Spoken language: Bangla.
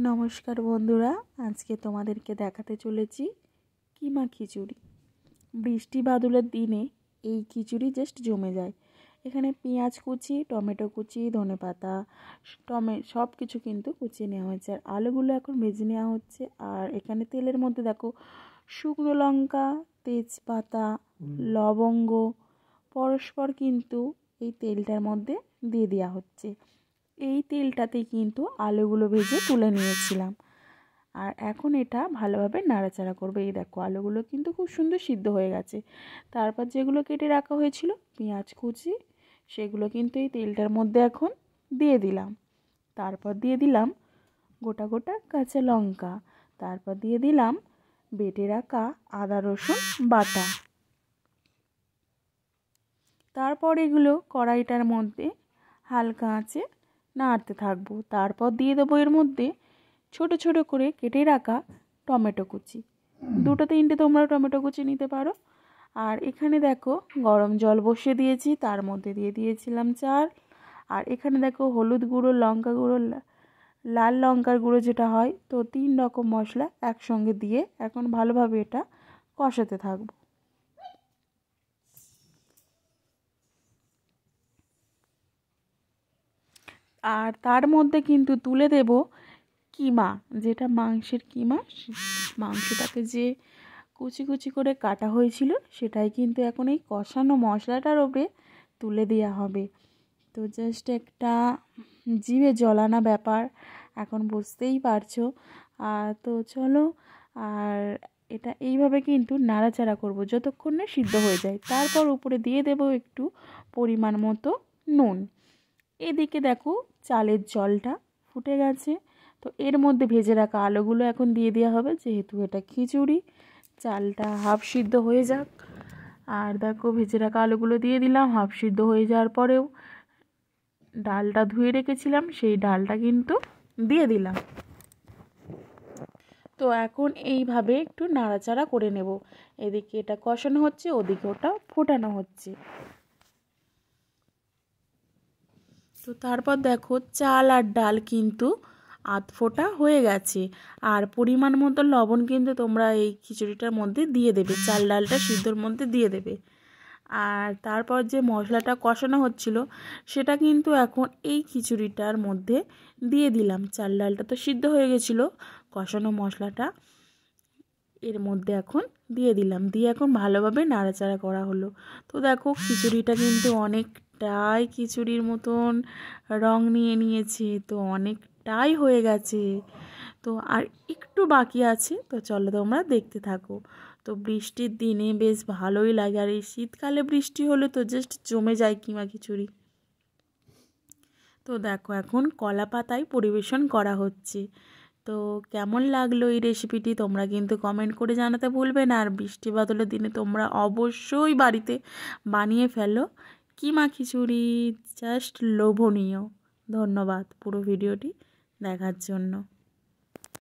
নমস্কার বন্ধুরা, আজকে তোমাদেরকে দেখাতে চলেছি কিমা খিচুড়ি। বৃষ্টি বাদলের দিনে এই খিচুড়ি জাস্ট জমে যায়। এখানে পেঁয়াজ কুচি, টমেটো কুচি, ধনেপাতা, সব কিছু কিন্তু কুচিয়ে নেওয়া হয়েছে। আর আলুগুলো এখন ভেজে নেওয়া হচ্ছে। আর এখানে তেলের মধ্যে দেখো শুকনো লঙ্কা, তেজপাতা, লবঙ্গ পরস্পর কিন্তু এই তেলটার মধ্যে দিয়ে দেওয়া হচ্ছে। এই তেলটাতেই কিন্তু আলুগুলো ভেজে তুলে নিয়েছিলাম। আর এখন এটা ভালোভাবে নাড়াচাড়া করবে। এই দেখো আলুগুলো কিন্তু খুব সুন্দর সিদ্ধ হয়ে গেছে। তারপর যেগুলো কেটে রাখা হয়েছিল পেঁয়াজ কুচি, সেগুলো কিন্তু এই তেলটার মধ্যে এখন দিয়ে দিলাম। তারপর দিয়ে দিলাম গোটা গোটা কাঁচা লঙ্কা। তারপর দিয়ে দিলাম বেটে রাখা আদা রসুন বাটা। তারপর এগুলো কড়াইটার মধ্যে হালকা আঁচে নাড়তে থাকবো। তারপর দিয়ে দেবো এর মধ্যে ছোট ছোট করে কেটে রাখা টমেটো কুচি। 2-3টে তোমরা টমেটো কুচি নিতে পারো। আর এখানে দেখো গরম জল বসিয়ে দিয়েছি, তার মধ্যে দিয়ে দিয়েছিলাম চাল। আর এখানে দেখো হলুদ গুঁড়ো, লঙ্কা গুঁড়ো, লাল লঙ্কার গুঁড়ো যেটা হয়, তো 3 রকম মশলা একসঙ্গে দিয়ে এখন ভালোভাবে এটা কষাতে থাকবো। আর তার মধ্যে কিন্তু তুলে দেব কিমা, যেটা মাংসের কিমা। মাংসটাকে যে কুচি কুচি করে কাটা হয়েছিল সেটাই কিন্তু এখন এই কষানো মশলাটার ওপরে তুলে দেওয়া হবে। তো জাস্ট একটা জিভে জলানা ব্যাপার, এখন বুঝতেই পারছো। তো চলো, আর এটা এইভাবে কিন্তু নাড়াচাড়া করব যতক্ষণ না সিদ্ধ হয়ে যায়। তারপর উপরে দিয়ে দেব একটু পরিমাণ মতো নুন। এদিকে দেখো চালের জলটা ফুটে গেছে। তো এর মধ্যে ভেজে রাখা আলুগুলো এখন দিয়ে দেওয়া হবে, যেহেতু এটা খিচুড়ি। চালটা হাফ সিদ্ধ হয়ে যাক। আর দেখো ভেজে রাখা আলুগুলো দিয়ে দিলাম। হাফ সিদ্ধ হয়ে যাওয়ার পরেও ডালটা ধুয়ে রেখেছিলাম, সেই ডালটা কিন্তু দিয়ে দিলাম। তো এখন এইভাবে একটু নাড়াচাড়া করে নেব। এদিকে এটা কষানো হচ্ছে, ওদিকে ওটা ফোটানো হচ্ছে। তো তারপর দেখো চাল আর ডাল কিন্তু আধ ফোটা হয়ে গেছে। আর পরিমাণ মতো লবণ কিন্তু তোমরা এই খিচুড়িটার মধ্যে দিয়ে দেবে, চাল ডালটা সিদ্ধর মধ্যে দিয়ে দেবে। আর তারপর যে মশলাটা কষানো হচ্ছিল সেটা কিন্তু এখন এই খিচুড়িটার মধ্যে দিয়ে দিলাম। চাল ডালটা তো সিদ্ধ হয়ে গেছিলো, কষানো মশলাটা এর মধ্যে এখন দিয়ে দিলাম। দিয়ে এখন ভালোভাবে নাড়াচাড়া করা হলো। তো দেখো খিচুড়িটা কিন্তু অনেকটাই খিচুড়ির মতন রং নিয়ে নিয়েছে, তো অনেকটাই হয়ে গেছে। তো আর একটু বাকি আছে, তো চলো তোমরা দেখতে থাকো। তো বৃষ্টির দিনে বেশ ভালোই লাগে। আর এই শীতকালে বৃষ্টি হলে তো জাস্ট জমে যায় কিমা খিচুড়ি। তো দেখো এখন কলা পাতায় পরিবেশন করা হচ্ছে। তো কেমন লাগলো এই রেসিপিটি তোমরা কিন্তু কমেন্ট করে জানাতে ভুলবে না। আর বৃষ্টি বাদলের দিনে তোমরা অবশ্যই বাড়িতে বানিয়ে ফেলো কিমা খিচুড়ি, জাস্ট লোভনীয়। ধন্যবাদ পুরো ভিডিওটি দেখার জন্য।